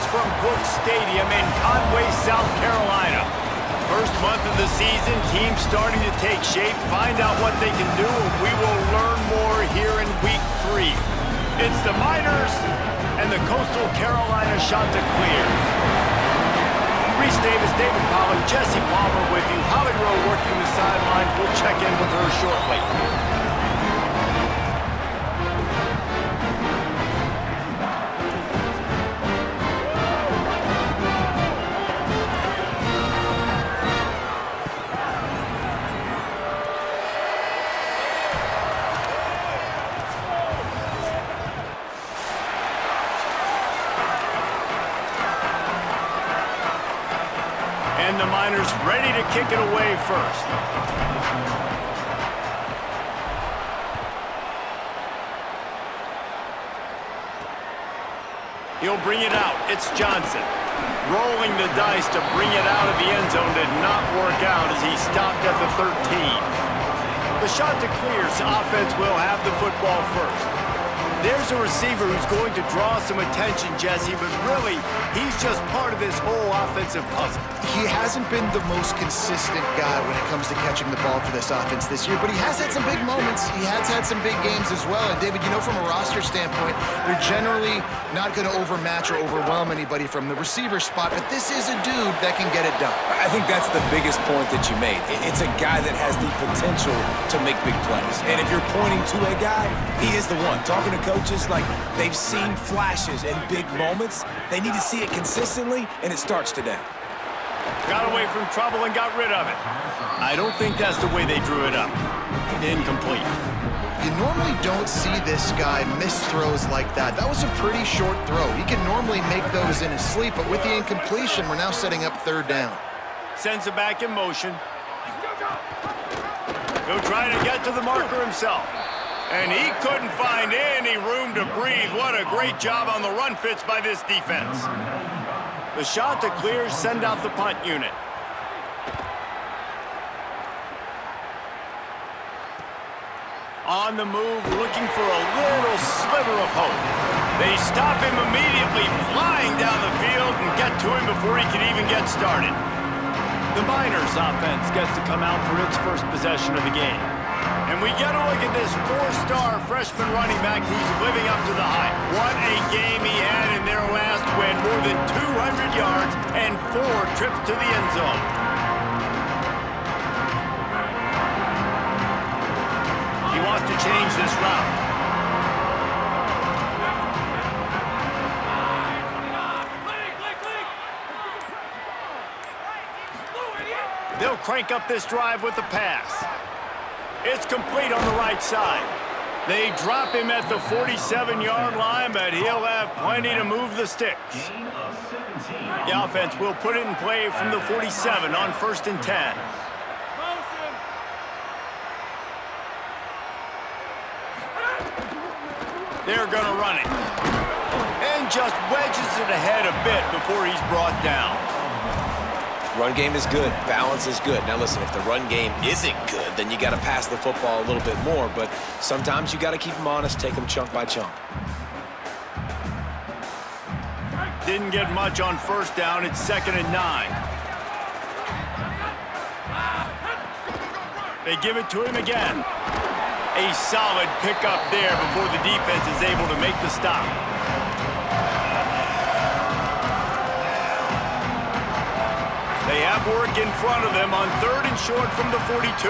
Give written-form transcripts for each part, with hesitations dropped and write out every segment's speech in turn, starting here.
us from Brooks Stadium in Conway, South Carolina. First month of the season, teams starting to take shape, find out what they can do, and we will learn more here in Week 3. It's the Miners and the Coastal Carolina Chanticleers. Reese Davis, David Pollack, Jesse Palmer with you. Holly Rowe working the sidelines. We'll check in with her shortly. And the Miners ready to kick it away first. He'll bring it out. It's Johnson. Rolling the dice to bring it out of the end zone did not work out as he stopped at the 13. The Chanticleers offense will have the football first. There's a receiver who's going to draw some attention, Jesse, but really, he's just part of this whole offensive puzzle. He hasn't been the most consistent guy when it comes to catching the ball for this offense this year, but he has had some big moments. He has had some big games as well. And, David, you know, from a roster standpoint, they're generally not going to overmatch or overwhelm anybody from the receiver spot, but this is a dude that can get it done. I think that's the biggest point that you made. It's a guy that has the potential to make big plays. And if you're pointing to a guy, he is the one. Talking to coaches, like, they've seen flashes and big moments. They need to see it consistently, and it starts today. Got away from trouble and got rid of it. I don't think that's the way they drew it up. Incomplete. You normally don't see this guy miss throws like that. That was a pretty short throw. He can normally make those in his sleep, but with the incompletion, we're now setting up third down. Sends it back in motion. He'll try to get to the marker himself. And he couldn't find any room to breathe. What a great job on the run fits by this defense. The Chanticleers send out the punt unit. On the move, looking for a little sliver of hope. They stop him immediately, flying down the field and get to him before he can even get started. The Miners offense gets to come out for its first possession of the game. And we get a look at this four-star freshman running back who's living up to the hype. What a game he had in their last win. More than 200 yards and 4 trips to the end zone. He wants to change this route. They'll crank up this drive with the pass. It's complete on the right side. They drop him at the 47-yard line, but he'll have plenty to move the sticks. The offense will put it in play from the 47 on 1st and 10. They're going to run it. And just wedges it ahead a bit before he's brought down. Run game is good. Balance is good. Now, listen, if the run game isn't good, then you got to pass the football a little bit more. But sometimes you got to keep them honest, take them chunk by chunk. Didn't get much on 1st down. It's 2nd and 9. They give it to him again. A solid pickup there before the defense is able to make the stop. They have work in front of them on 3rd and short from the 42.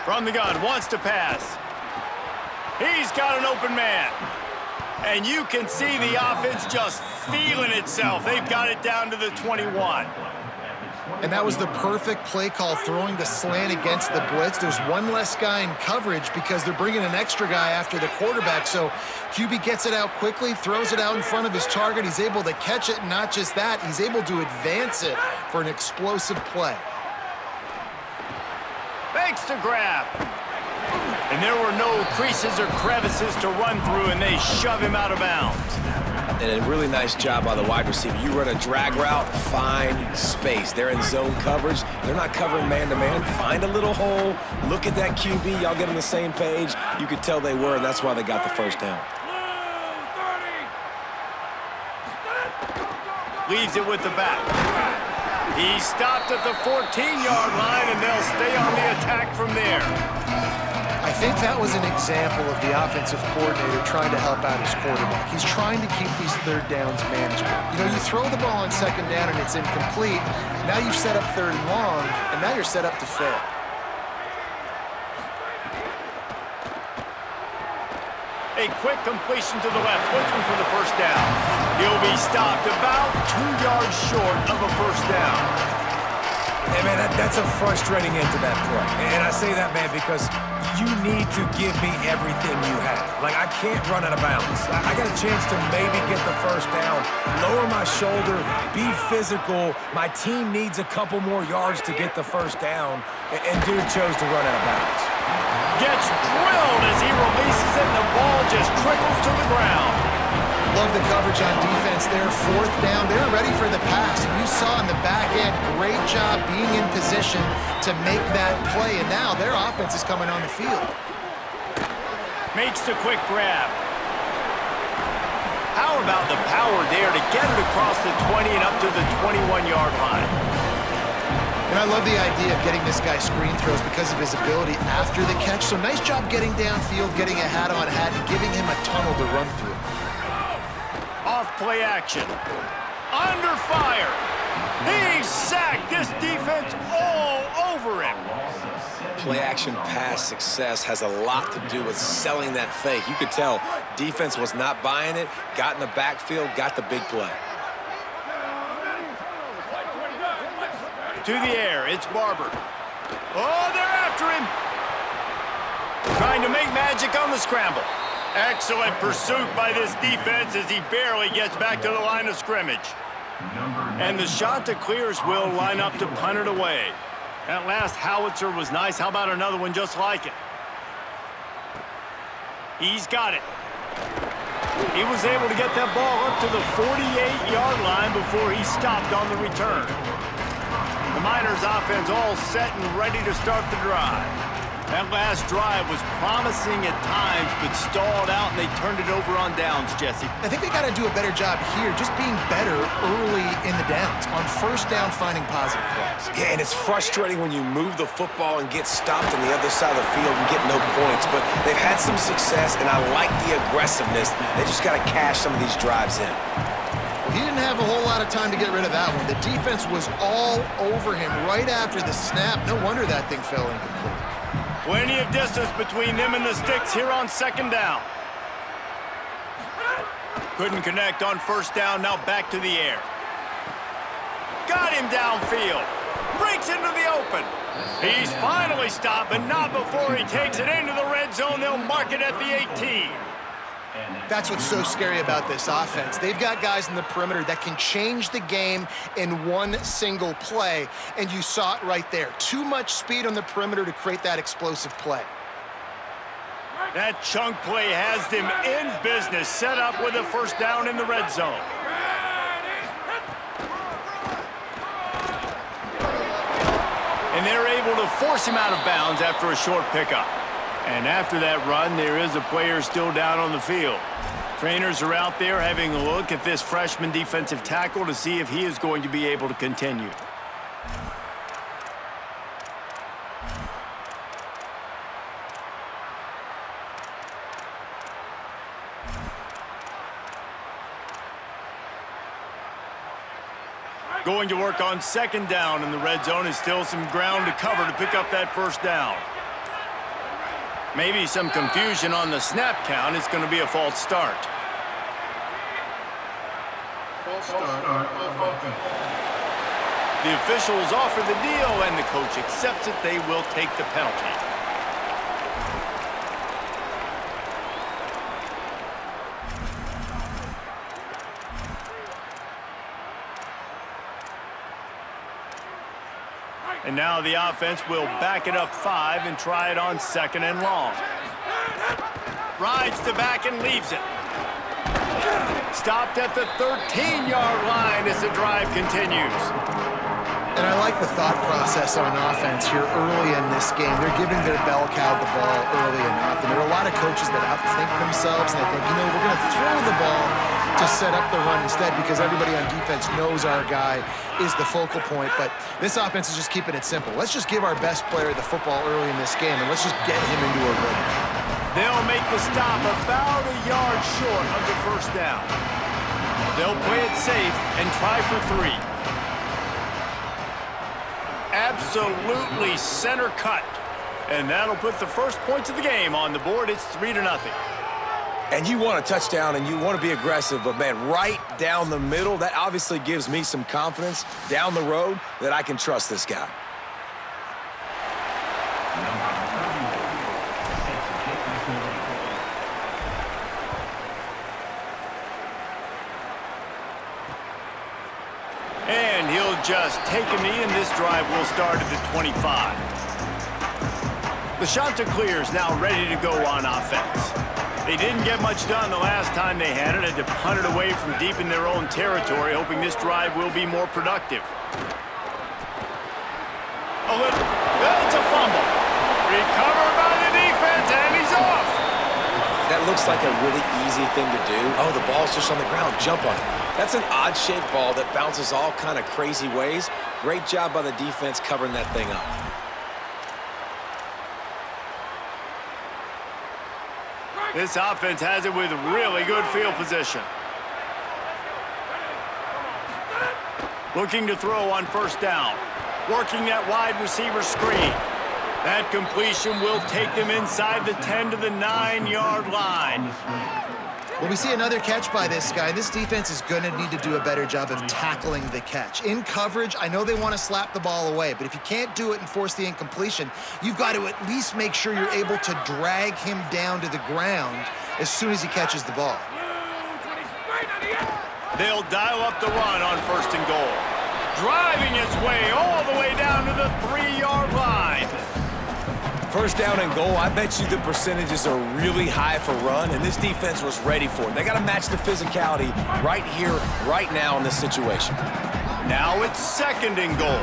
From the gun, wants to pass. He's got an open man. And you can see the offense just feeling itself. They've got it down to the 21. And that was the perfect play call, throwing the slant against the blitz. There's one less guy in coverage because they're bringing an extra guy after the quarterback. So QB gets it out quickly, throws it out in front of his target. He's able to catch it, and not just that, he's able to advance it for an explosive play. Thanks to grab. And there were no creases or crevices to run through, and they shove him out of bounds. And a really nice job by the wide receiver. You run a drag route, find space. They're in zone coverage. They're not covering man-to-man. Find a little hole. Look at that QB. Y'all get on the same page. You could tell they were, and that's why they got the first down. Leaves it with the back. He stopped at the 14-yard line, and they'll stay on the attack from there. I think that was an example of the offensive coordinator trying to help out his quarterback. He's trying to keep these third downs manageable. You know, you throw the ball on second down and it's incomplete. Now you've set up third and long, and now you're set up to fail. A quick completion to the left, looking for the first down. He'll be stopped about 2 yards short of a first down. Hey, man, that's a frustrating end to that play. And I say that, man, because you need to give me everything you have. Like, I can't run out of bounds. I got a chance to maybe get the first down, lower my shoulder, be physical. My team needs a couple more yards to get the first down, and dude chose to run out of bounds. Gets drilled as he releases it, and the ball just trickles to the ground. Love the coverage on defense there. Fourth down. They're ready for the pass. And you saw in the back end, great job being in position to make that play. And now their offense is coming on the field. Makes the quick grab. How about the power there to get it across the 20 and up to the 21-yard line? And I love the idea of getting this guy screen throws because of his ability after the catch. So nice job getting downfield, getting a hat-on-hat, and giving him a tunnel to run through. Off play action. Under fire. He's sacked. This defense all over him. Play action pass success has a lot to do with selling that fake. You could tell defense was not buying it, got in the backfield, got the big play. To the air, it's Barber. Oh, they're after him. Trying to make magic on the scramble. Excellent pursuit by this defense as he barely gets back to the line of scrimmage. And the shot that clears will line up to punt it away. That last howitzer was nice. How about another one just like it? He's got it. He was able to get that ball up to the 48-yard line before he stopped on the return. The Miners offense all set and ready to start the drive. That last drive was promising at times, but stalled out, and they turned it over on downs, Jesse. I think they got to do a better job here, just being better early in the downs. On first down, finding positive plays. Yeah, and it's frustrating when you move the football and get stopped on the other side of the field and get no points. But they've had some success, and I like the aggressiveness. They just got to cash some of these drives in. He didn't have a whole lot of time to get rid of that one. The defense was all over him right after the snap. No wonder that thing fell incomplete. Plenty of distance between them and the sticks here on second down. Couldn't connect on first down, now back to the air. Got him downfield. Breaks into the open. He's finally stopped, but not before he takes it into the red zone. They'll mark it at the 18. That's what's so scary about this offense. They've got guys in the perimeter that can change the game in one single play, and you saw it right there. Too much speed on the perimeter to create that explosive play. That chunk play has them in business, set up with a first down in the red zone. And they're able to force him out of bounds after a short pickup. And after that run, there is a player still down on the field. Trainers are out there having a look at this freshman defensive tackle to see if he is going to be able to continue. Going to work on second down in the red zone is still some ground to cover to pick up that first down. Maybe some confusion on the snap count. It's going to be a false start. The officials offer the deal, and the coach accepts it. They will take the penalty. And now the offense will back it up 5 and try it on second and long. Rides the back and leaves it. Stopped at the 13-yard line as the drive continues. And I like the thought process on offense here early in this game. They're giving their bell cow the ball early enough. And there are a lot of coaches that outthink themselves, and they think, you know, we're going to throw the ball to set up the run instead because everybody on defense knows our guy is the focal point. But this offense is just keeping it simple. Let's just give our best player the football early in this game, and let's just get him into a rhythm. They'll make the stop about a yard short of the first down. They'll play it safe and try for 3. Absolutely center cut. And that'll put the first points of the game on the board. It's 3-0. And you want a touchdown and you want to be aggressive, but man, right down the middle, that obviously gives me some confidence down the road that I can trust this guy. And he'll just take a knee, and this drive will start at the 25. The Chanticleers now ready to go on offense. They didn't get much done the last time they had it. Had to punt it away from deep in their own territory, hoping this drive will be more productive. That's a fumble. Recovered by the defense, and he's off. That looks like a really easy thing to do. Oh, the ball's just on the ground. Jump on it. That's an odd-shaped ball that bounces all kind of crazy ways. Great job by the defense covering that thing up. This offense has it with really good field position. Looking to throw on first down. Working that wide receiver screen. That completion will take them inside the 10 to the 9-yard line. Well, we see another catch by this guy. This defense is going to need to do a better job of tackling the catch. In coverage, I know they want to slap the ball away, but if you can't do it and force the incompletion, you've got to at least make sure you're able to drag him down to the ground as soon as he catches the ball. They'll dial up the run on first and goal. Driving its way all the way down to the 3-yard line. First down and goal, I bet you the percentages are really high for run, and this defense was ready for it. They got to match the physicality right here, right now in this situation. Now it's second and goal.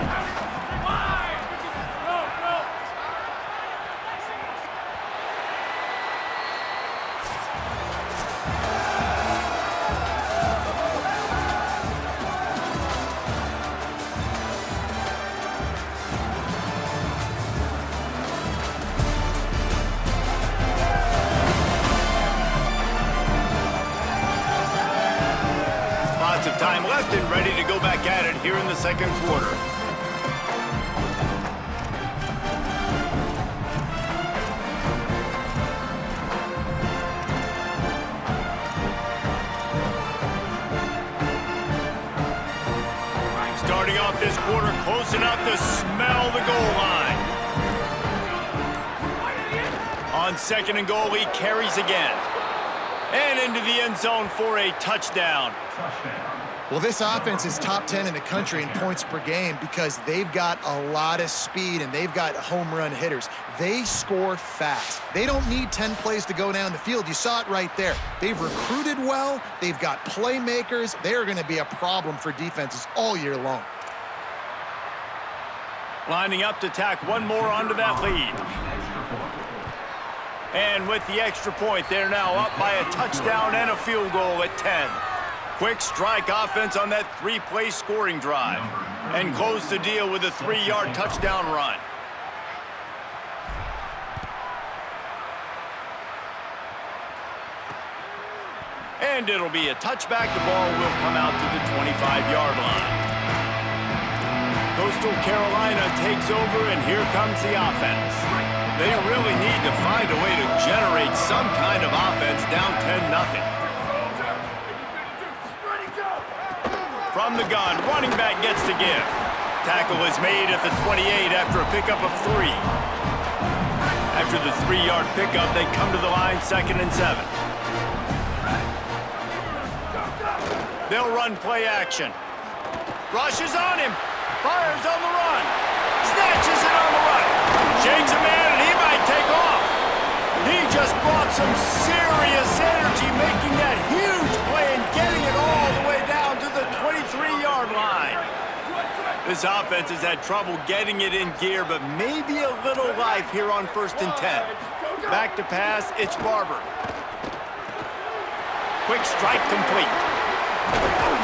Lots of time left and ready to go back at it here in the second quarter. Starting off this quarter close enough to smell the goal line. On second and goal, he carries again. And into the end zone for a touchdown. Well, this offense is top 10 in the country in points per game because they've got a lot of speed and they've got home run hitters. They score fast. They don't need 10 plays to go down the field. You saw it right there. They've recruited well. They've got playmakers. They are going to be a problem for defenses all year long. Lining up to tack one more onto that lead. And with the extra point, they're now up by a touchdown and a field goal at 10. Quick strike offense on that 3-play scoring drive. And close the deal with a 3-yard touchdown run. And it'll be a touchback. The ball will come out to the 25-yard line. Coastal Carolina takes over, and here comes the offense. They really need to find a way to generate some kind of offense down 10-0. From the gun, running back gets to give. Tackle is made at the 28 after a pickup of 3. After the 3-yard pickup, they come to the line, 2nd and 7. They'll run play action. Rushes on him. Fires on the run. Snatches it on the run. Shakes a man, and he might take off. He just brought some serious energy, making that huge play This offense has had trouble getting it in gear, but maybe a little life here on 1st and 10. Back to pass, it's Barber. Quick strike complete.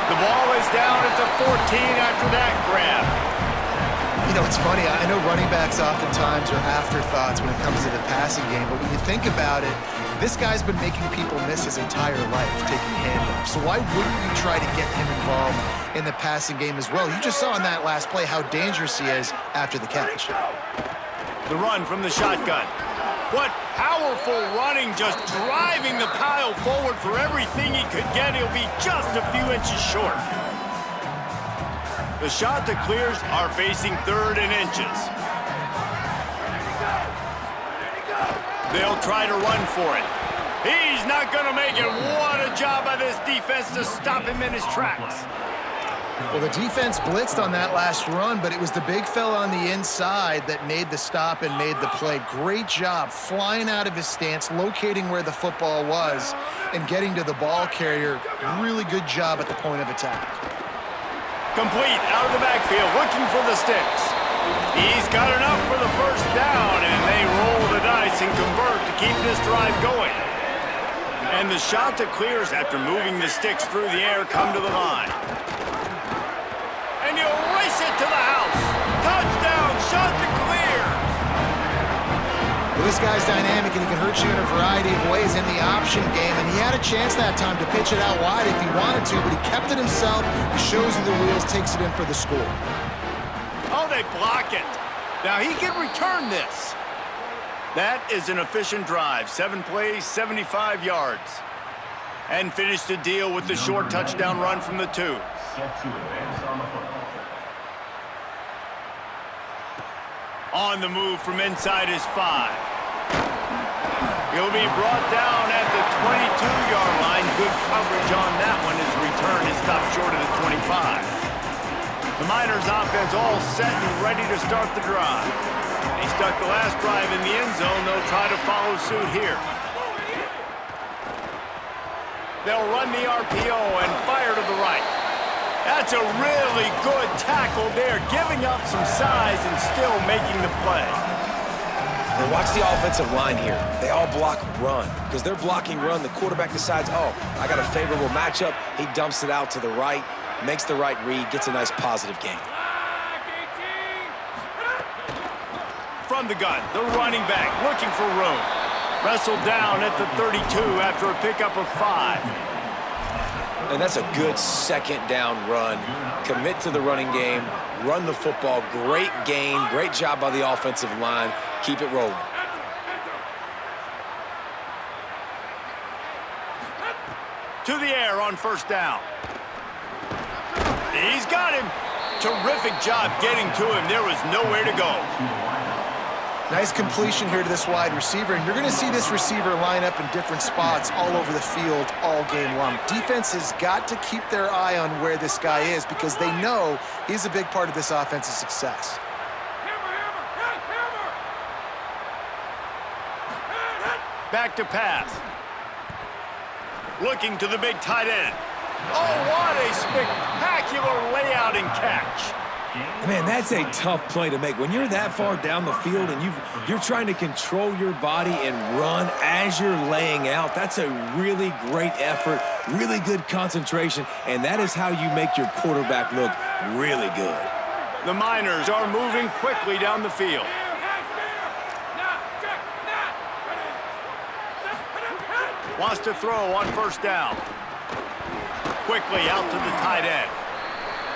The ball is down at the 14 after that grab. You know, it's funny. I know running backs oftentimes are afterthoughts when it comes to the passing game, but when you think about it, this guy's been making people miss his entire life taking handoffs. So why wouldn't you try to get him involved in the passing game as well? You just saw in that last play how dangerous he is after the catch. The run from the shotgun. What powerful running, just driving the pile forward for everything he could get. He'll be just a few inches short. The shot that clears are facing 3rd and inches. They'll try to run for it. He's not going to make it. What a job by this defense to stop him in his tracks. Well, the defense blitzed on that last run, but it was the big fella on the inside that made the stop and made the play. Great job flying out of his stance, locating where the football was, and getting to the ball carrier. Really good job at the point of attack. Complete out of the backfield, looking for the sticks. He's got enough for the 1st down, and they roll the dice and convert to keep this drive going. And the shot that clears after moving the sticks through the air come to the line. And he'll race it to the house. Touchdown, shot that clears. Well, this guy's dynamic, and he can hurt you in a variety of ways in the option game, and he had a chance that time to pitch it out wide if he wanted to, but he kept it himself. He shows you the wheels, takes it in for the score. Oh, they block it. Now he can return this. That is an efficient drive. 7 plays, 75 yards. And finished the deal with the short touchdown run from the 2. On the move from inside his 5. He'll be brought down at the 22-yard line. Good coverage on that one. His return is stopped short of the 25. The Miners offense all set and ready to start the drive. They stuck the last drive in the end zone. They'll try to follow suit here. They'll run the RPO and fire to the right. That's a really good tackle there, giving up some size and still making the play. And watch the offensive line here. They all block run. Because they're blocking run, the quarterback decides, oh, I got a favorable matchup. He dumps it out to the right, makes the right read, gets a nice positive gain. From the gun, the running back looking for room. Wrestled down at the 32 after a pickup of 5. And that's a good 2nd down run. Commit to the running game, run the football. Great gain, great job by the offensive line. Keep it rolling. To the air on 1st down. He's got him. Terrific job getting to him. There was nowhere to go. Nice completion here to this wide receiver, and you're going to see this receiver line up in different spots all over the field all game long. Defense has got to keep their eye on where this guy is because they know he's a big part of this offense's success. Back to pass. Looking to the big tight end. Oh, what a spectacular layout and catch. Man, that's a tough play to make. When you're that far down the field and you're trying to control your body and run as you're laying out, that's a really great effort, really good concentration, and that is how you make your quarterback look really good. The Miners are moving quickly down the field. Wants to throw on 1st down. Quickly out to the tight end.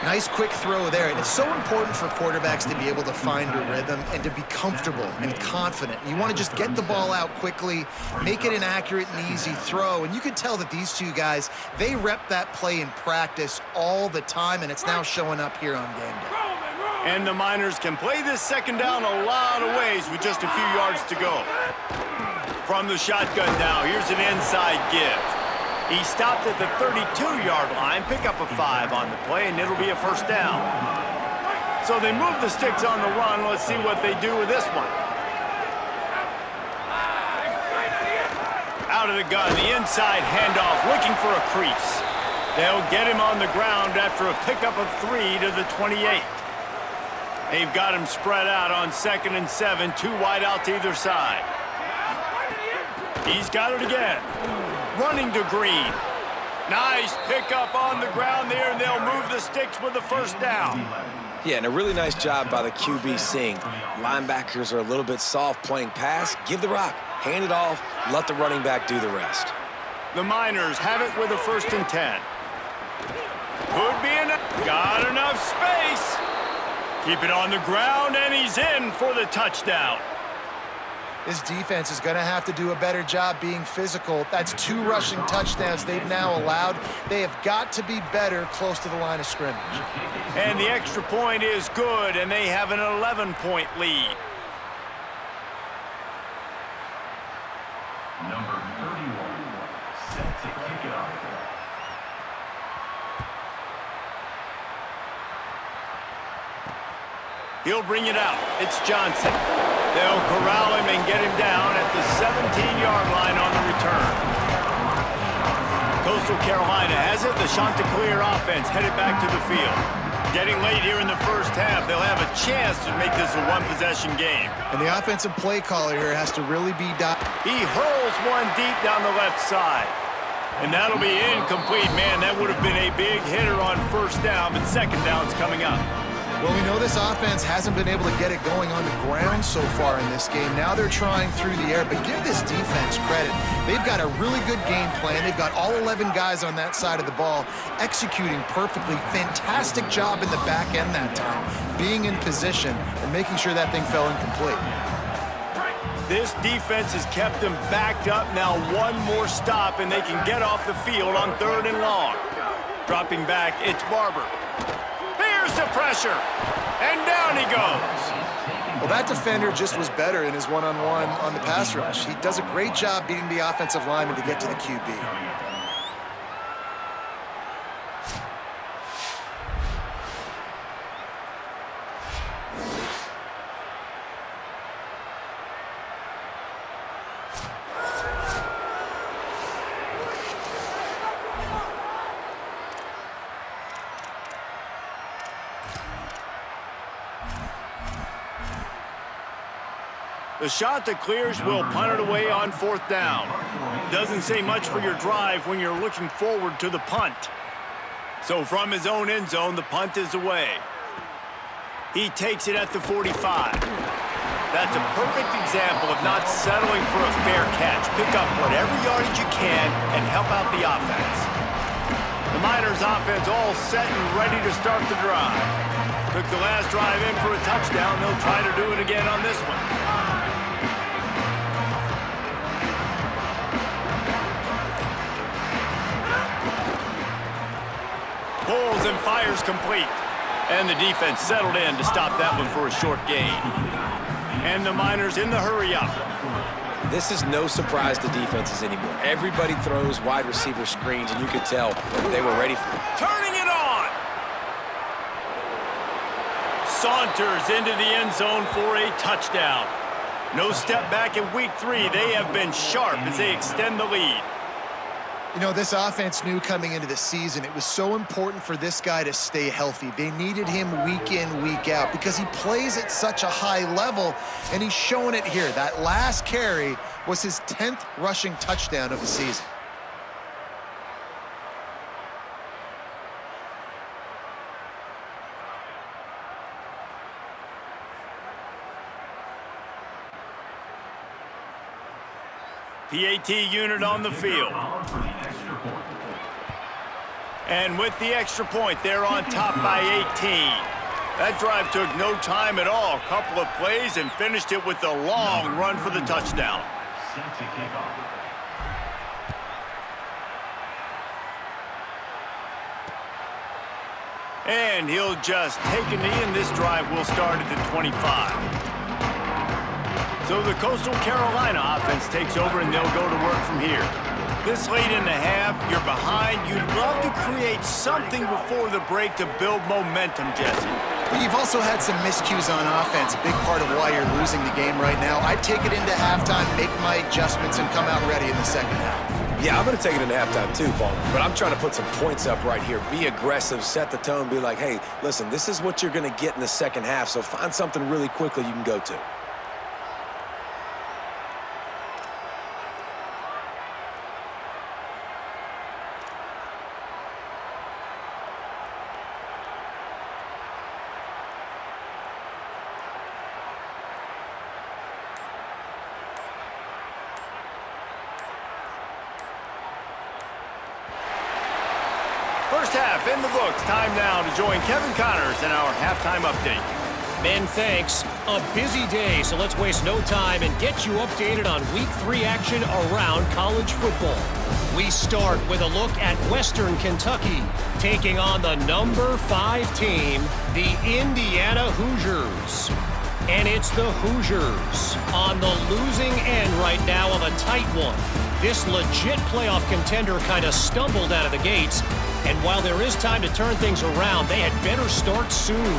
Nice quick throw there, and it's so important for quarterbacks to be able to find a rhythm and to be comfortable and confident. You want to just get the ball out quickly, make it an accurate and easy throw, and you can tell that these two guys, they rep that play in practice all the time, and it's now showing up here on game day. And the Miners can play this 2nd down a lot of ways with just a few yards to go. From the shotgun now, here's an inside give. He stopped at the 32-yard line, pick up a 5 on the play, and it'll be a 1st down. So they move the sticks on the run. Let's see what they do with this one. Out of the gun, the inside handoff, looking for a crease. They'll get him on the ground after a pickup of 3 to the 28. They've got him spread out on 2nd and 7, 2 wide out to either side. He's got it again. Running to Green. Nice pickup on the ground there, and they'll move the sticks with the first down. Yeah, and a really nice job by the QB seeing linebackers are a little bit soft playing pass. Give the rock, hand it off, let the running back do the rest. The Miners have it with a 1st and 10. Could be enough. Got enough space. Keep it on the ground, and he's in for the touchdown. This defense is going to have to do a better job being physical. That's 2 rushing touchdowns they've now allowed. They have got to be better close to the line of scrimmage. And the extra point is good, and they have an 11-point lead. Number 31, set to kick it off. He'll bring it out. It's Johnson. They'll corral him and get him down at the 17-yard line on the return. Coastal Carolina has it. The Chanticleer offense headed back to the field. Getting late here in the first half, they'll have a chance to make this a one-possession game. And the offensive play caller here has to really be... He hurls one deep down the left side. And that'll be incomplete. Man, that would have been a big hitter on 1st down, but 2nd down's coming up. Well, we know this offense hasn't been able to get it going on the ground so far in this game. Now they're trying through the air, but give this defense credit. They've got a really good game plan. They've got all 11 guys on that side of the ball executing perfectly. Fantastic job in the back end that time, being in position and making sure that thing fell incomplete. This defense has kept them backed up. Now one more stop, and they can get off the field on 3rd and long. Dropping back, it's Barber. Here's the pressure, and down he goes. Well, that defender just was better in his one-on-one on the pass rush. He does a great job beating the offensive lineman to get to the QB. The Chanticleers will punt it away on 4th down. Doesn't say much for your drive when you're looking forward to the punt. So from his own end zone, the punt is away. He takes it at the 45. That's a perfect example of not settling for a fair catch. Pick up whatever yardage you can and help out the offense. The Miners offense all set and ready to start the drive. Took the last drive in for a touchdown. They'll try to do it again on this one. Pulls and fires complete. And the defense settled in to stop that one for a short gain. And the Miners in the hurry up. This is no surprise to defenses anymore. Everybody throws wide receiver screens, and you could tell they were ready for it. Turning it on! Saunters into the end zone for a touchdown. No step back in week 3. They have been sharp as they extend the lead. You know, this offense knew coming into the season it was so important for this guy to stay healthy. They needed him week in, week out because he plays at such a high level, and he's showing it here. That last carry was his 10th rushing touchdown of the season. PAT unit on the field. And with the extra point, they're on top by 18. That drive took no time at all. A couple of plays and finished it with a long run for the touchdown. Set to kick off. And he'll just take a knee, and this drive will start at the 25. So the Coastal Carolina offense takes over, and they'll go to work from here. This late in the half, you're behind. You'd love to create something before the break to build momentum, Jesse. But you've also had some miscues on offense, a big part of why you're losing the game right now. I'd take it into halftime, make my adjustments, and come out ready in the second half. Yeah, I'm going to take it into halftime too, Paul. But I'm trying to put some points up right here. Be aggressive, set the tone, be like, hey, listen, this is what you're going to get in the second half, so find something really quickly you can go to. First half in the books. Time now to join Kevin Connors in our halftime update. Ben, thanks. A busy day, so let's waste no time and get you updated on Week 3 action around college football. We start with a look at Western Kentucky, taking on the number 5 team, the Indiana Hoosiers. And it's the Hoosiers on the losing end right now of a tight one. This legit playoff contender kind of stumbled out of the gates, and while there is time to turn things around, they had better start soon.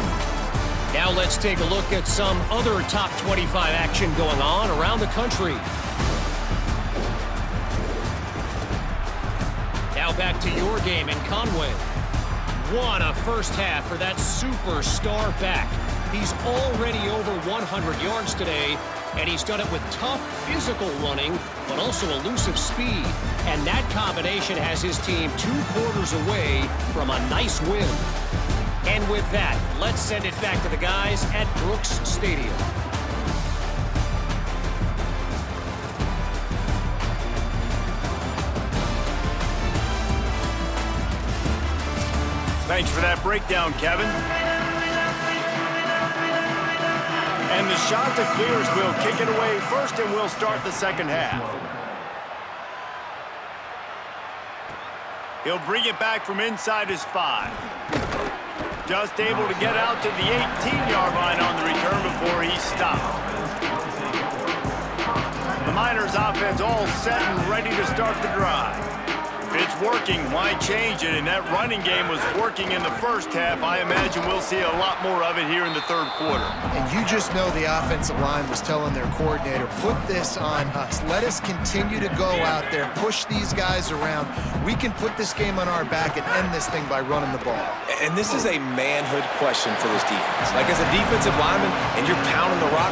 Now let's take a look at some other top 25 action going on around the country. Now back to your game in Conway. What a first half for that superstar back. He's already over 100 yards today, and he's done it with tough physical running, but also elusive speed. And that combination has his team 2 quarters away from a nice win. And with that, let's send it back to the guys at Brooks Stadium. Thanks for that breakdown, Kevin. And the shot to clears will kick it away first, and we'll start the second half. He'll bring it back from inside his 5. Just able to get out to the 18-yard line on the return before he stopped. The Miners offense all set and ready to start the drive. If it's working, why change it? And that running game was working in the first half. I imagine we'll see a lot more of it here in the third quarter. And you just know the offensive line was telling their coordinator, put this on us. Let us continue to go out there, push these guys around. We can put this game on our back and end this thing by running the ball. And this is a manhood question for this defense. Like, as a defensive lineman, and you're pounding the rock,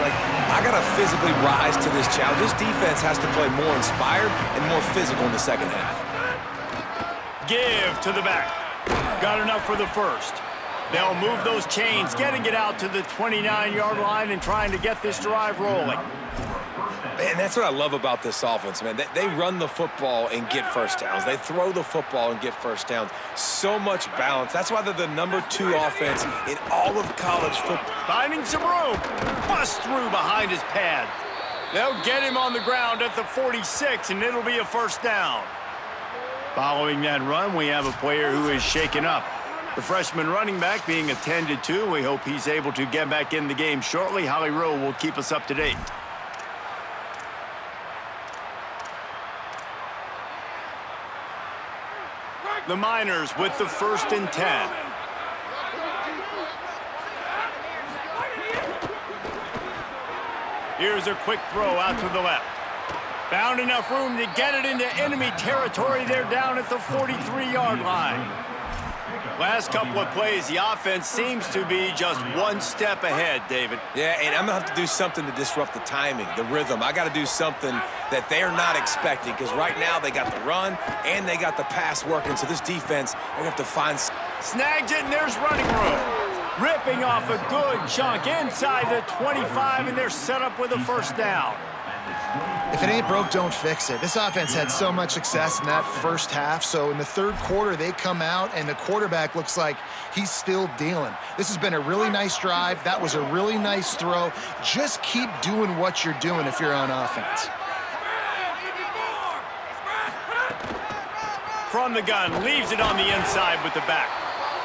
like, I got to physically rise to this challenge. This defense has to play more inspired and more physical in the second half. Give to the back. Got enough for the first. They'll move those chains, getting it out to the 29-yard line and trying to get this drive rolling. And that's what I love about this offense, man. They run the football and get first downs. They throw the football and get first downs. So much balance. That's why they're the number 2 offense in all of college football. Finding some room. Bust through behind his pad. They'll get him on the ground at the 46, and it'll be a first down. Following that run, we have a player who is shaken up. The freshman running back being attended to. We hope he's able to get back in the game shortly. Holly Rowe will keep us up to date. The Miners with the 1st and 10. Here's a quick throw out to the left. Found enough room to get it into enemy territory. They're down at the 43-yard line. Last couple of plays, the offense seems to be just one step ahead, David. Yeah, and I'm going to have to do something to disrupt the timing, the rhythm. I got to do something that they're not expecting, because right now they got the run and they got the pass working. So this defense, they're going to have to find... Snags it, and there's running room. Ripping off a good chunk inside the 25, and they're set up with a first down. If it ain't broke, don't fix it. This offense had so much success in that first half, so in the third quarter, they come out, and the quarterback looks like he's still dealing. This has been a really nice drive. That was a really nice throw. Just keep doing what you're doing if you're on offense. From the gun, leaves it on the inside with the back.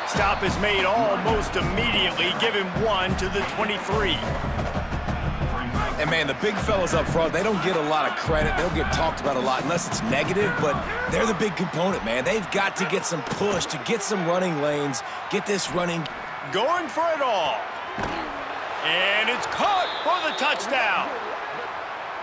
Stop is made almost immediately. Give him 1 to the 23. And, man, the big fellas up front, they don't get a lot of credit. They don't get talked about a lot unless it's negative, but they're the big component, man. They've got to get some push, to get some running lanes, get this running. Going for it all. And it's caught for the touchdown.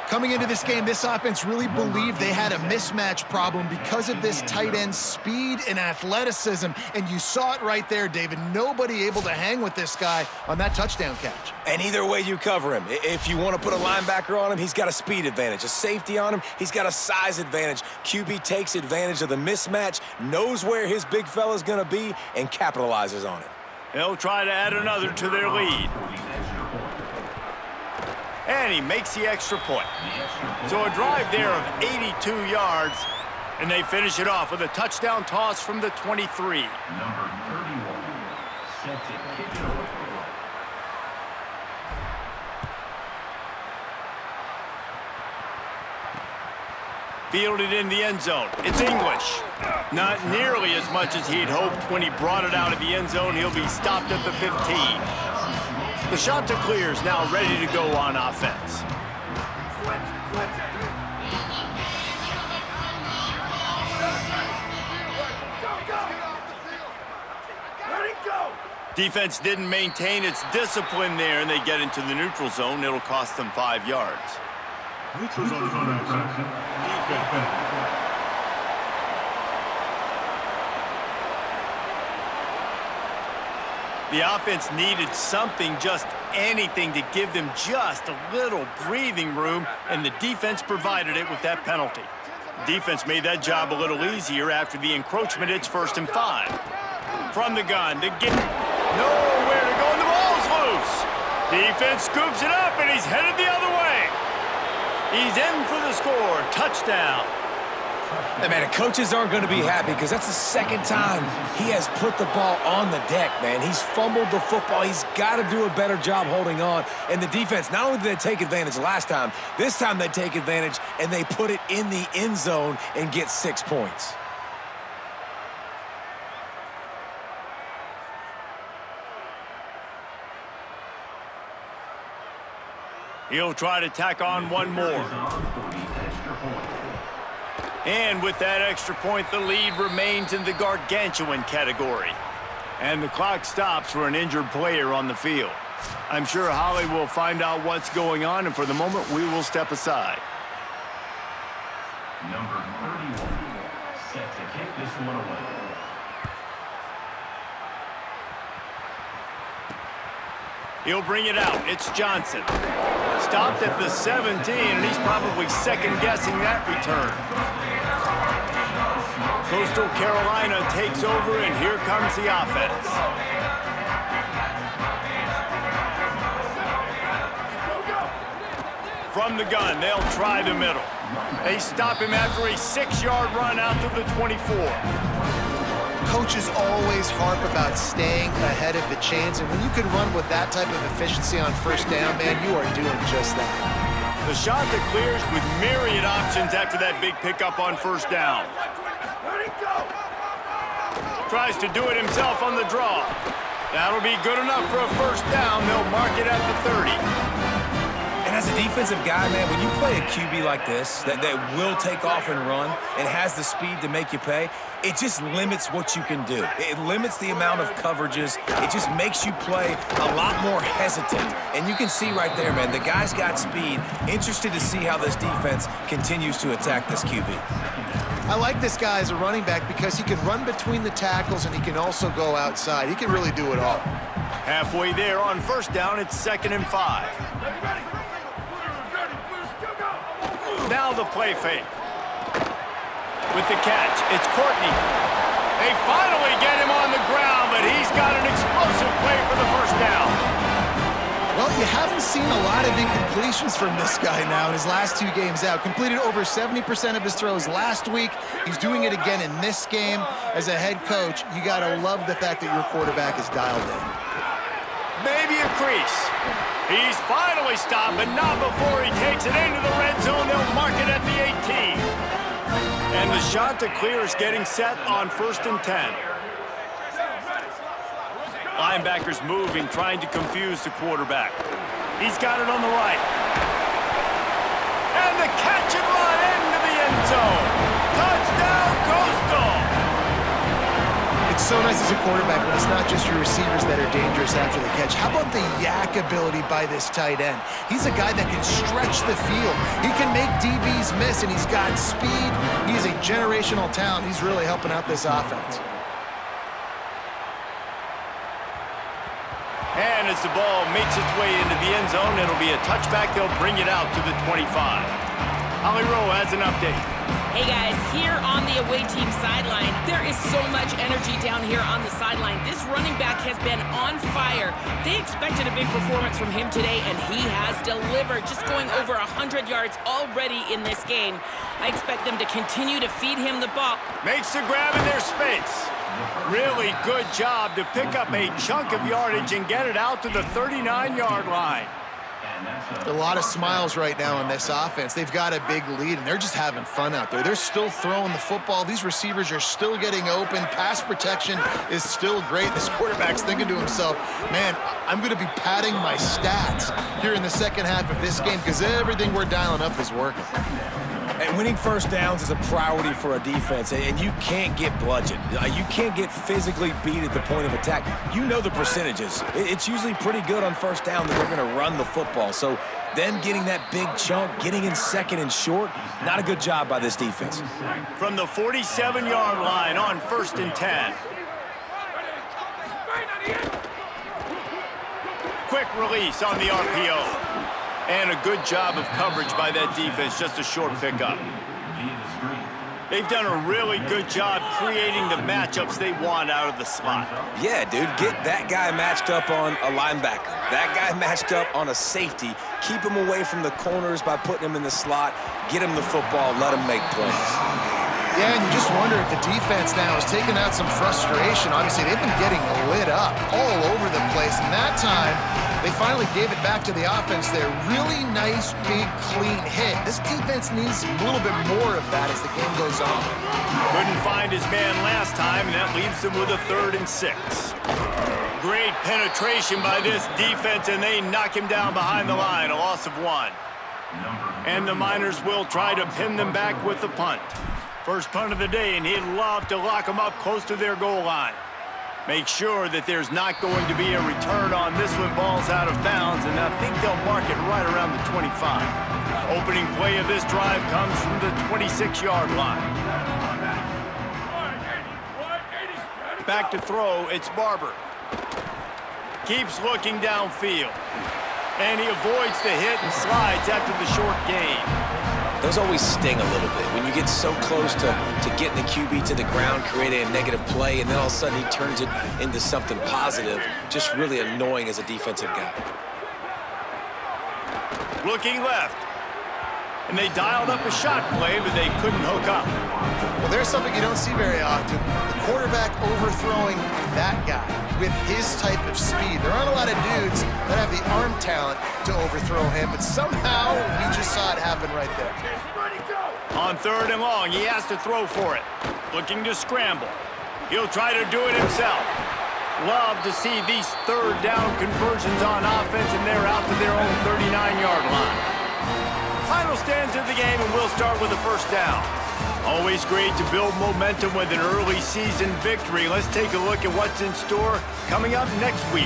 Coming into this game, this offense really believed they had a mismatch problem because of this tight end speed and athleticism, and you saw it right there, David. Nobody able to hang with this guy on that touchdown catch. And either way you cover him, if you want to put a linebacker on him, he's got a speed advantage. A safety on him, he's got a size advantage. QB takes advantage of the mismatch, knows where his big fella's going to be, and capitalizes on it. They'll try to add another to their lead. And he makes the extra point. So a drive there of 82 yards, and they finish it off with a touchdown toss from the 23. Number 31, set to kick it away. Fielded in the end zone. It's English. Not nearly as much as he'd hoped when he brought it out of the end zone. He'll be stopped at the 15. The shot to clear is now ready to go on offense. Defense didn't maintain its discipline there, and they get into the neutral zone. It'll cost them 5 yards. Neutral zone infraction. Defense. The offense needed something, just anything, to give them just a little breathing room, and the defense provided it with that penalty. The defense made that job a little easier after the encroachment. It's 1st and 5. From the gun to get nowhere to go, and the ball's loose. Defense scoops it up, and he's headed the other way. He's in for the score. Touchdown. Hey, man, the coaches aren't going to be happy because that's the second time he has put the ball on the deck, man. He's fumbled the football. He's got to do a better job holding on. And the defense, not only did they take advantage last time, this time they take advantage and they put it in the end zone and get 6 points. He'll try to tack on one more. And with that extra point, the lead remains in the gargantuan category. And the clock stops for an injured player on the field. I'm sure Holly will find out what's going on, and for the moment, we will step aside. Number 31, set to kick this one away. He'll bring it out. It's Johnson. Stopped at the 17, and he's probably second-guessing that return. Coastal Carolina takes over, and here comes the offense. From the gun, they'll try the middle. They stop him after a 6-yard run out to the 24. Coaches always harp about staying ahead of the chains, and when you can run with that type of efficiency on 1st down, man, you are doing just that. The shot that clears with myriad options after that big pickup on 1st down. Tries to do it himself on the draw. That'll be good enough for a 1st down. They'll mark it at the 30. And as a defensive guy, man, when you play a QB like this that will take off and run and has the speed to make you pay, it just limits what you can do. It limits the amount of coverages. It just makes you play a lot more hesitant. And you can see right there, man, the guy's got speed. Interested to see how this defense continues to attack this QB. I like this guy as a running back because he can run between the tackles and he can also go outside. He can really do it all. Halfway there on 1st down, it's 2nd and 5. Now the play fake. With the catch, it's Courtney. They finally get him on the ground, but he's got an explosive play for the 1st down. Well, you haven't seen a lot of incompletions from this guy now in his last 2 games out. Completed over 70% of his throws last week. He's doing it again in this game. As a head coach, you got to love the fact that your quarterback is dialed in. Maybe a crease. He's finally stopped, but not before he takes it into the red zone. They'll mark it at the 18. And the shot to clear is getting set on 1st and 10. Linebackers moving, trying to confuse the quarterback. He's got it on the right. And the catch and run into the end zone. Touchdown, Coastal! It's so nice as a quarterback when it's not just your receivers that are dangerous after the catch. How about the yak ability by this tight end? He's a guy that can stretch the field. He can make DBs miss, and he's got speed. He's a generational talent. He's really helping out this offense. And as the ball makes its way into the end zone, it'll be a touchback. They'll bring it out to the 25. Holly Rowe has an update. Hey guys, here on the away team sideline, there is so much energy down here on the sideline. This running back has been on fire. They expected a big performance from him today, and he has delivered, just going over 100 yards already in this game. I expect them to continue to feed him the ball. Makes the grab in their space. Really good job to pick up a chunk of yardage and get it out to the 39-yard line. A lot of smiles right now in this offense. They've got a big lead, and they're just having fun out there. They're still throwing the football. These receivers are still getting open. Pass protection is still great. This quarterback's thinking to himself, man, I'm going to be padding my stats here in the second half of this game because everything we're dialing up is working. And winning first downs is a priority for a defense, and you can't get bludgeoned. You can't get physically beat at the point of attack. You know the percentages. It's usually pretty good on first down that they're going to run the football. So them getting that big chunk, getting in second and short, not a good job by this defense. From the 47-yard line on 1st and 10. Quick release on the RPO. And a good job of coverage by that defense, just a short pickup. They've done a really good job creating the matchups they want out of the slot. Yeah, dude, get that guy matched up on a linebacker. That guy matched up on a safety. Keep him away from the corners by putting him in the slot. Get him the football, let him make plays. Yeah, and you just wonder if the defense now is taking out some frustration. Obviously, they've been getting lit up all over the place, and that time, they finally gave it back to the offense there. Really nice, big, clean hit. This defense needs a little bit more of that as the game goes on. Couldn't find his man last time, and that leaves them with a 3rd and 6. Great penetration by this defense, and they knock him down behind the line, a loss of 1. And the Miners will try to pin them back with the punt. First punt of the day, and he'd love to lock them up close to their goal line. Make sure that there's not going to be a return on this when ball's out of bounds, and I think they'll mark it right around the 25. Opening play of this drive comes from the 26-yard line. Back to throw, it's Barber. Keeps looking downfield. And he avoids the hit and slides after the short gain. Those always sting a little bit when you get so close to getting the QB to the ground, creating a negative play, and then all of a sudden he turns it into something positive. Just really annoying as a defensive guy. Looking left. And they dialed up a shot play, but they couldn't hook up. Well, there's something you don't see very often. The quarterback overthrowing that guy with his type of speed. There aren't a lot of dudes that have the arm talent to overthrow him, but somehow we just saw it happen right there. On 3rd and long, he has to throw for it. Looking to scramble. He'll try to do it himself. Love to see these 3rd down conversions on offense, and they're out to their own 39-yard line. Final stands of the game, and we'll start with a 1st down. Always great to build momentum with an early season victory. Let's take a look at what's in store coming up next week.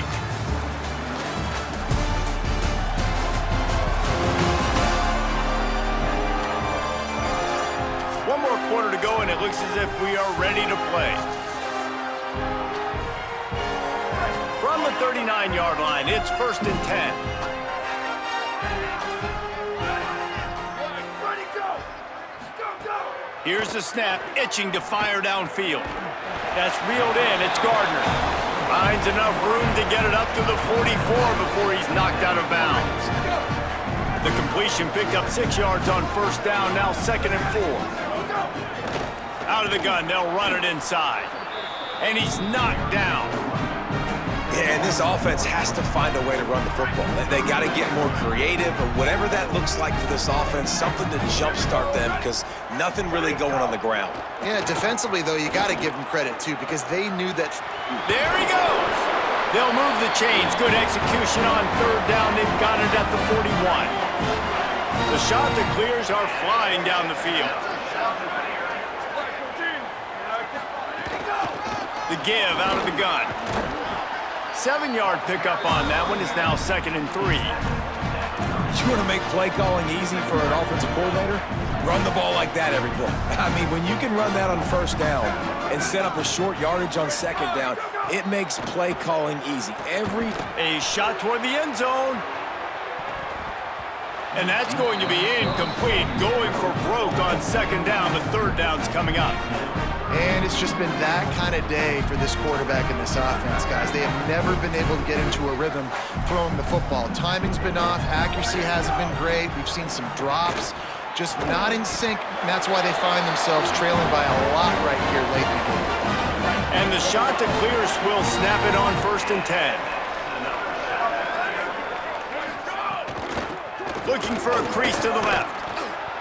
One more quarter to go, and it looks as if we are ready to play. From the 39-yard line, it's 1st and 10. Here's the snap, itching to fire downfield. That's reeled in, it's Gardner. Finds enough room to get it up to the 44 before he's knocked out of bounds. The completion picked up 6 yards on 1st down, now 2nd and 4. Out of the gun, they'll run it inside. And he's knocked down. Yeah, and this offense has to find a way to run the football. They got to get more creative, or whatever that looks like for this offense, something to jumpstart them, because nothing really going on the ground. Yeah, defensively, though, you got to give them credit, too, because they knew that. There he goes. They'll move the chains. Good execution on 3rd down. They've got it at the 41. The shot that clears are flying down the field. The give out of the gun. 7-yard pickup on that one is now 2nd and 3. You want to make play calling easy for an offensive coordinator? Run the ball like that every play. I mean, when you can run that on first down and set up a short yardage on second down, it makes play calling easy. A shot toward the end zone. And that's going to be incomplete. Going for broke on second down. The third down's coming up. And it's just been that kind of day for this quarterback and this offense, guys. They have never been able to get into a rhythm throwing the football. Timing's been off. Accuracy hasn't been great. We've seen some drops. Just not in sync. And that's why they find themselves trailing by a lot right here late in the game. And the shot to Clears will snap it on 1st and 10. Looking for a crease to the left.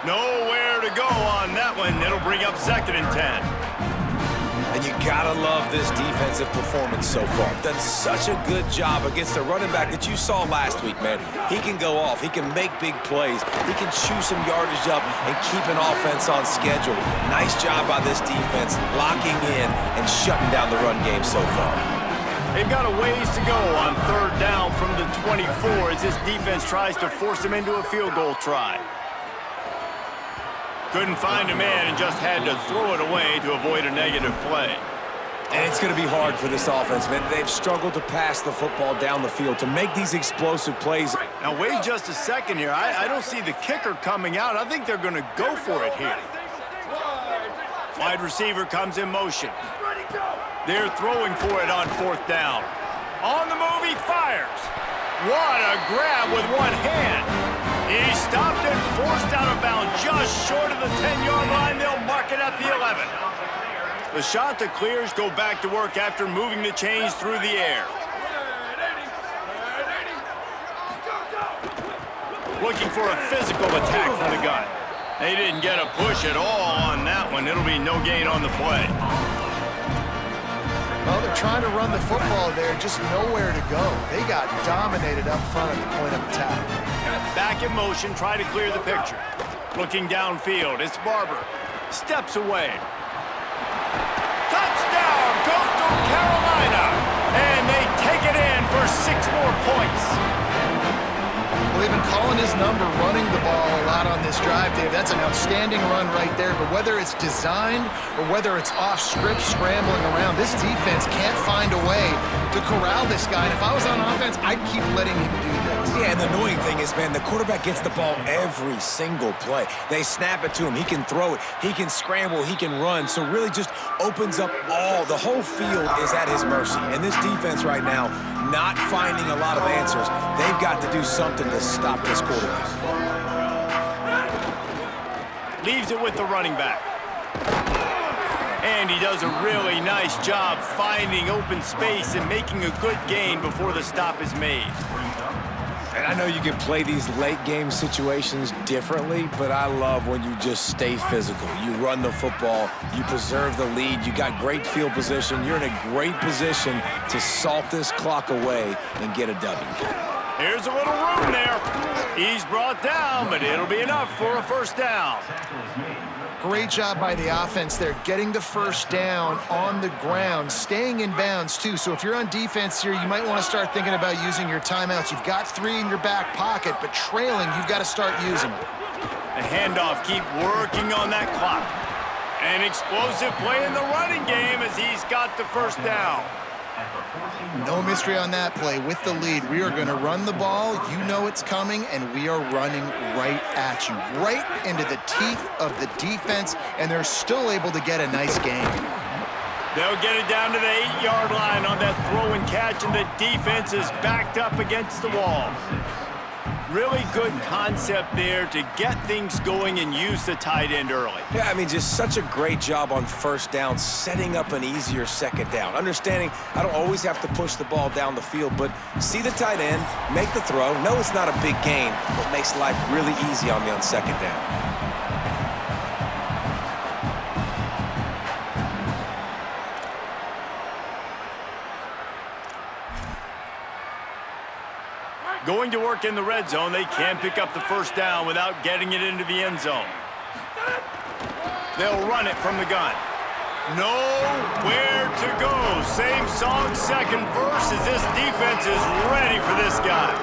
Nowhere to go on that one. It'll bring up 2nd and 10. And you gotta love this defensive performance so far. Done such a good job against the running back that you saw last week, man. He can go off. He can make big plays. He can chew some yardage up and keep an offense on schedule. Nice job by this defense, locking in and shutting down the run game so far. They've got a ways to go on 3rd down from the 24 as this defense tries to force them into a field goal try. Couldn't find a man and just had to throw it away to avoid a negative play. And it's going to be hard for this offense, man. They've struggled to pass the football down the field to make these explosive plays. Now, wait just a second here. I don't see the kicker coming out. I think they're going to go for it here. Wide receiver comes in motion. They're throwing for it on 4th down. On the move, he fires. What a grab with one hand. He stopped and forced out of bounds just short of the 10-yard line. They'll mark it at the 11. The shot to Clears go back to work after moving the chains through the air. Looking for a physical attack from the gun. They didn't get a push at all on that one. It'll be no gain on the play. Well, they're trying to run the football there, just nowhere to go. They got dominated up front at the point of attack. Back in motion, try to clear the picture. Looking downfield, it's Barber. Steps away. Touchdown, Coastal Carolina! And they take it in for 6 more points. Well, they've been calling his number, running the ball a lot on this drive, Dave. That's an outstanding run right there. But whether it's designed or whether it's off script, scrambling around, this defense can't find a way to corral this guy. And if I was on offense, I'd keep letting him do this. Yeah, and the annoying thing is, man, the quarterback gets the ball every single play. They snap it to him. He can throw it. He can scramble. He can run. So really just opens up the whole field is at his mercy. And this defense right now, not finding a lot of answers. They've got to do something to stop this quarterback. Leaves it with the running back. And he does a really nice job finding open space and making a good gain before the stop is made. And I know you can play these late game situations differently, but I love when you just stay physical. You run the football, you preserve the lead, you got great field position, you're in a great position to salt this clock away and get a W. Here's a little room there. He's brought down, but it'll be enough for a 1st down. Great job by the offense there, getting the 1st down on the ground, staying in bounds too. So if you're on defense here, you might want to start thinking about using your timeouts. You've got 3 in your back pocket, but trailing, you've got to start using them. The handoff, keep working on that clock. An explosive play in the running game as he's got the 1st down. No mystery on that play. With the lead, we are going to run the ball. You know it's coming, and we are running right at you, right into the teeth of the defense, and they're still able to get a nice game. They'll get it down to the 8-yard line on that throw and catch, and the defense is backed up against the wall. Really good concept there to get things going and use the tight end early. Yeah, I mean, just such a great job on 1st down, setting up an easier 2nd down. Understanding I don't always have to push the ball down the field, but see the tight end, make the throw. No, it's not a big gain, but makes life really easy on me on 2nd down. Going to work in the red zone, they can pick up the 1st down without getting it into the end zone. They'll run it from the gun. Nowhere to go. Same song, second verse, as this defense is ready for this guy.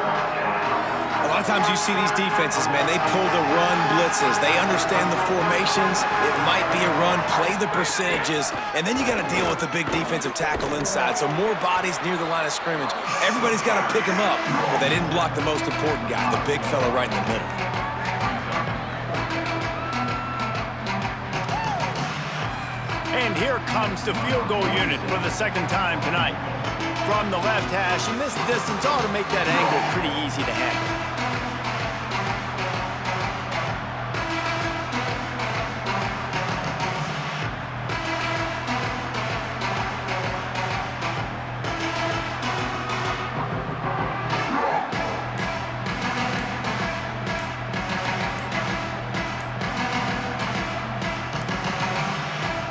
A lot of times you see these defenses, man, they pull the run blitzes. They understand the formations. It might be a run, play the percentages, and then you got to deal with the big defensive tackle inside. So more bodies near the line of scrimmage. Everybody's got to pick him up, but they didn't block the most important guy, the big fella right in the middle. And here comes the field goal unit for the second time tonight. From the left hash, and this distance ought to make that angle pretty easy to handle.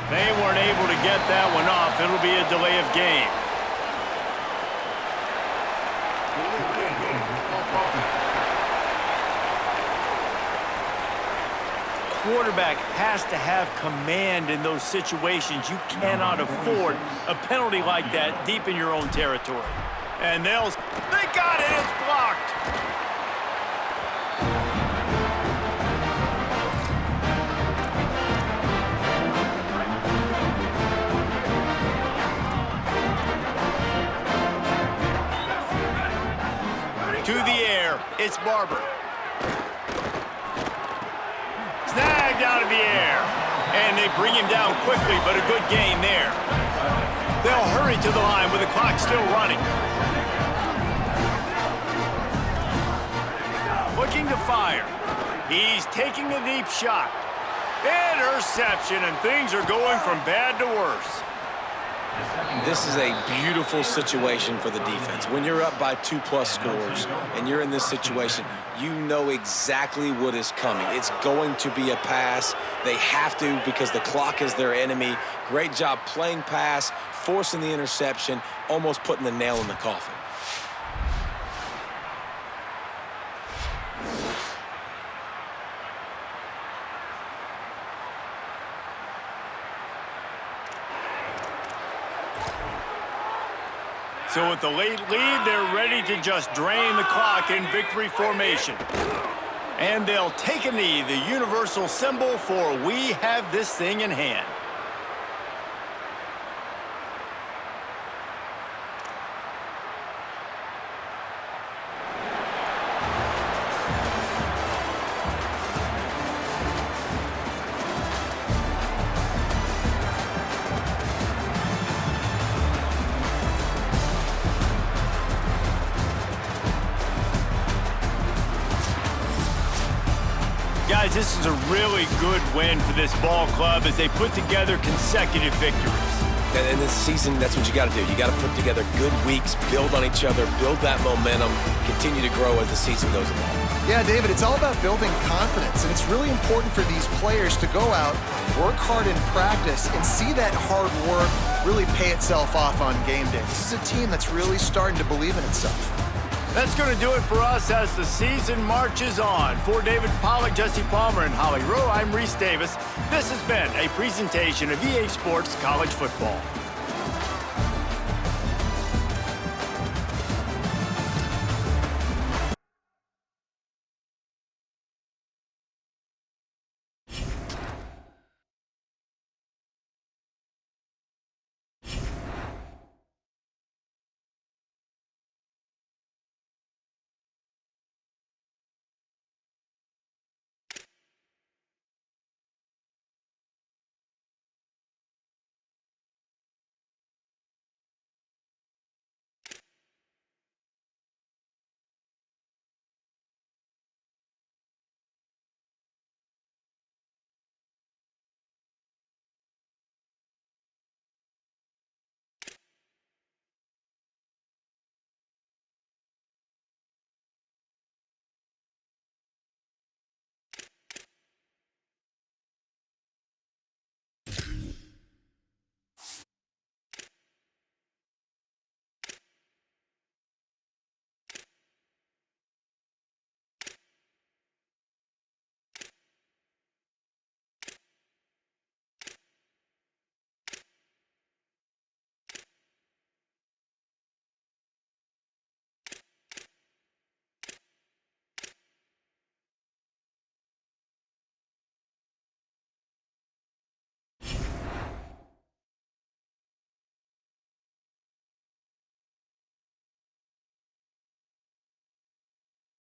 They weren't able to get that one off. It'll be a delay of game. Quarterback has to have command in those situations. You cannot afford a penalty like that deep in your own territory. And they got it. It's blocked. To the air, it's Barber. Snagged out of the air. And they bring him down quickly, but a good gain there. They'll hurry to the line with the clock still running. Looking to fire. He's taking a deep shot. Interception, and things are going from bad to worse. This is a beautiful situation for the defense. When you're up by 2+ scores and you're in this situation, you know exactly what is coming. It's going to be a pass. They have to because the clock is their enemy. Great job playing pass, forcing the interception, almost putting the nail in the coffin. So with the late lead, they're ready to just drain the clock in victory formation. And they'll take a knee, the universal symbol for we have this thing in hand. Guys, this is a really good win for this ball club as they put together consecutive victories. And in this season, that's what you got to do. You got to put together good weeks, build on each other, build that momentum, continue to grow as the season goes along. Yeah, David, it's all about building confidence, and it's really important for these players to go out, work hard in practice, and see that hard work really pay itself off on game day. This is a team that's really starting to believe in itself. That's going to do it for us as the season marches on. For David Pollack, Jesse Palmer, and Holly Rowe, I'm Reese Davis. This has been a presentation of EA Sports College Football.